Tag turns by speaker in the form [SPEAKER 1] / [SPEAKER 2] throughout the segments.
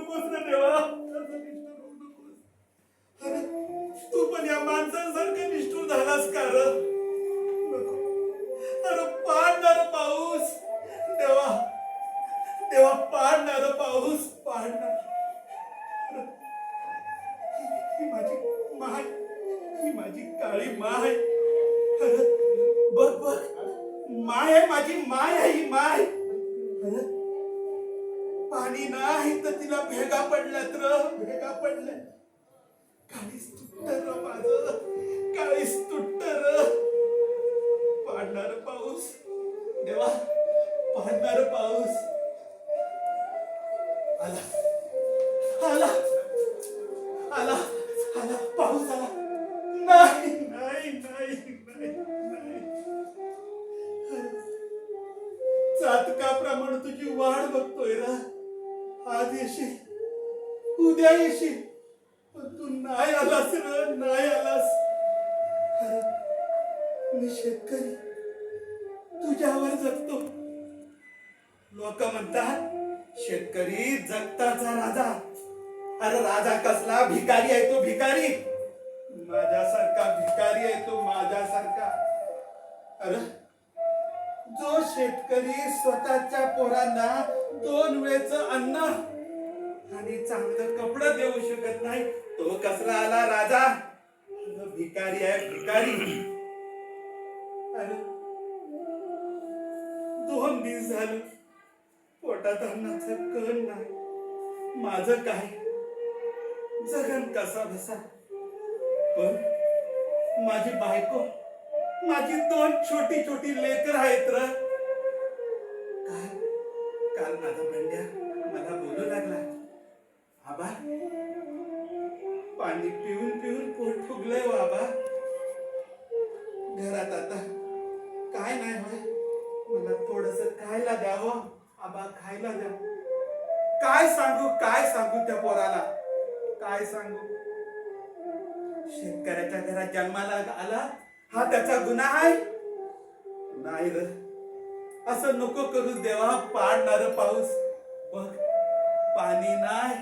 [SPEAKER 1] नकोस ना देवा, असं निष्ठुर होऊ नकोस. अरे तू पण या माणसांसारखं निष्ठुर झालास का र? नको. अरे पाडणार पाऊस देवा, देवा पाडणार पाऊस पाडणार. ही माझी माय, ही माझी काळी माय. अरे बघ बघ, माय आहे माझी, माय आहे ही माय. अरे पाणी नाही तर तिला भेगा पडल्यात र, भेगा पडल्या. काळीच तुटत र माझं, काळीच तुटत र. पाडणार पाऊस देवा, पाडणार पाऊस. आला आला आला आला पाऊस आला. नाही नाही नाही नाही नाही. चातकाप्रमाणे तुझी वाट बघतोय ना. आज येशील, उद्या येशील, पण तू नाही आलास र, नाही आलास. मी शेतकरी तुझ्यावर जगतो. लोक म्हणतात शेतकरी जगताचा राजा. अरे राजा कसला, भिकारी आहे तो, भिकारी. माझ्यासारखा भिकारी आहे तो, माझ्यासारखा. अरे जो शेतकरी स्वतःच्या पोरांना 2 वेळचं अन्न आणि चांगलं कपडं देऊ शकत नाही, तो कसला आला राजा? भिकारी आहे, भिकारी. अरे 2 दिवस झालं पोटात अन्नाचं कण नाही. माझं काय, जगन कसा बसा. पण माझी बायको, माझी 2 छोटी छोटी लेकर आहेत र. काल माझा बंड्या मला बोलू लागला, आबा पाणी पिऊन पिऊन पोट फुगलंय हो आबा. घरात आता काय नाही होय, मला थोडस खायला द्यावं आबा, खायला द्या. काय सांगू त्या पोराला, काय सांगू. शेतकऱ्याच्या घरात जन्माला आला हा त्याचा गुन्हा आहे? नाही र, असं नको करू देवा. पाडणार पाऊस बघ, पाणी नाही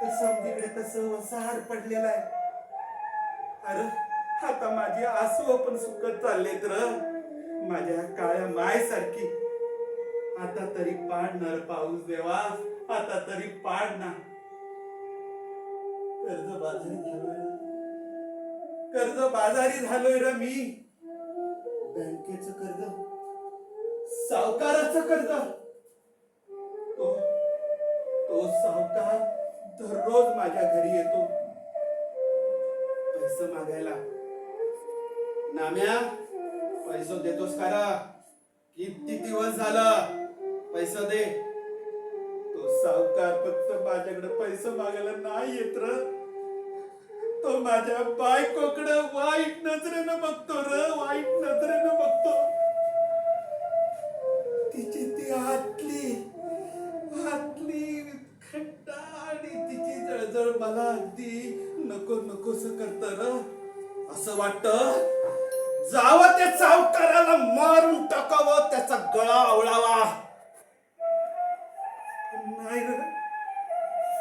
[SPEAKER 1] तर समजीकडे कसं वसार पडलेला आहे. अरे आता माझी आसू पण सुकत चाललेत र, माझ्या काळ्या माय सारखी. आता तरी पाडणार पाऊस देवा, आता तरी पाडणार. कर्ज बाजारी झालोय र मी. बँकेचं कर्ज, सावकाराचं कर्ज. तो सावकार दररोज माझ्या घरी येतो पैसे मागायला. नाम्या पैसे देतोस का रा? किती दिवस झालं, पैसे दे. तो सावकार फक्त माझ्याकडे पैसे मागायला नाही येत र, तो माझ्या बायकोकडे वाईट नजरेनं बघतो र, वाईट नजरेनं बघतो. तिची ती आतली खट्टा आणि तिची जळजळ मला अगदी नको नकोस करत र. असं वाटतं जावं त्या सावकाराला मारून टाकावं, त्याचा गळा आवळावा. नाही र,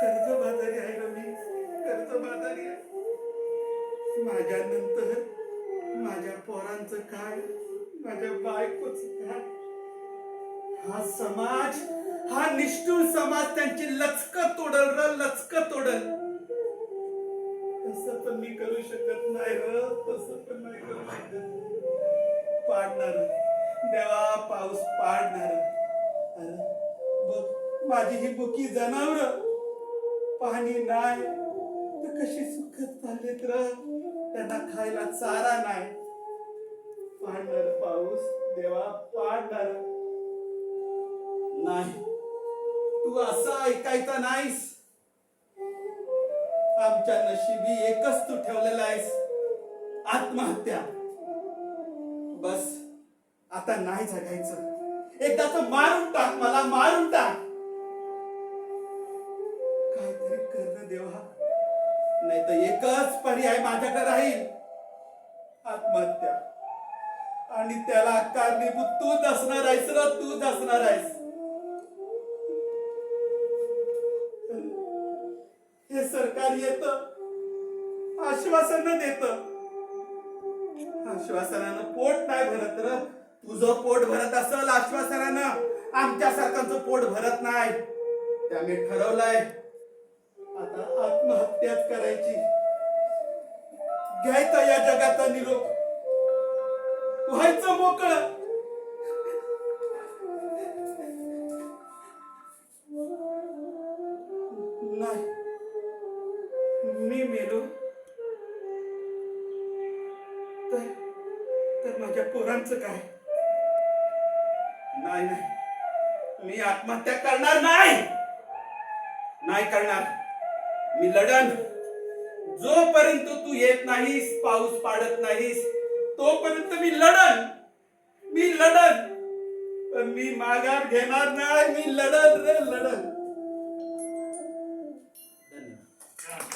[SPEAKER 1] कर्ज बाजारी आहे र मी, कर्ज बाजारी आहे. माझ्या नंतर माझ्या पोरांचं काय, माझ्या बायकोचं काय? हा समाज, हा निष्ठुर समाज त्यांची लचक तोडल र, लचक तोडल. तसं पण मी करू शकत नाही र, तसं पण नाही करू शकत. पाडणार देवा पाऊस, पाडणार. अरे बघ माझी ही बुकी जनावर, पाणी नाही तर कशी सुखत चाललेत र, त्यांना खायला चारा नाही. पाडणार पाऊस देवा, पाडणार. नाही, तू असं ऐकायचा नाहीस. आमच्या नशिबी एकच तू ठेवलेला आहेस, आत्महत्या. बस आता नाही जगायचं, एकदाच मारून टाक, मला मारून टाक. काहीतरी कर देवा, नाही तर एकच पर्याय माझ्याकडे राहील, आत्महत्या. आणि त्याला कारणीभूत तूच असणार आहेस र, तूच असणार आहेस. माघार येत, आश्वासन देत. आश्वासनानं पोट नाही भरत र. तुझं पोट भरत असल आश्वासनानं, आमच्या सारख्यांचं पोट भरत नाही. त्याने ठरवलंय आता आत्महत्याच करायची. घ्यायचा या जगाचा निरोप, व्हायचं मोकळं. नाही, मी मेलो तर तर माझ्या पोरांचं काय? नाही नाही, मी आत्महत्या करणार नाही. नाही करणार. मी लढन. जोपर्यंत तू येत नाहीस, पाऊस पाडत नाहीस, तोपर्यंत मी लढन. मी लढन, पण मी माघार घेणार नाही. मी लढन रे लढन.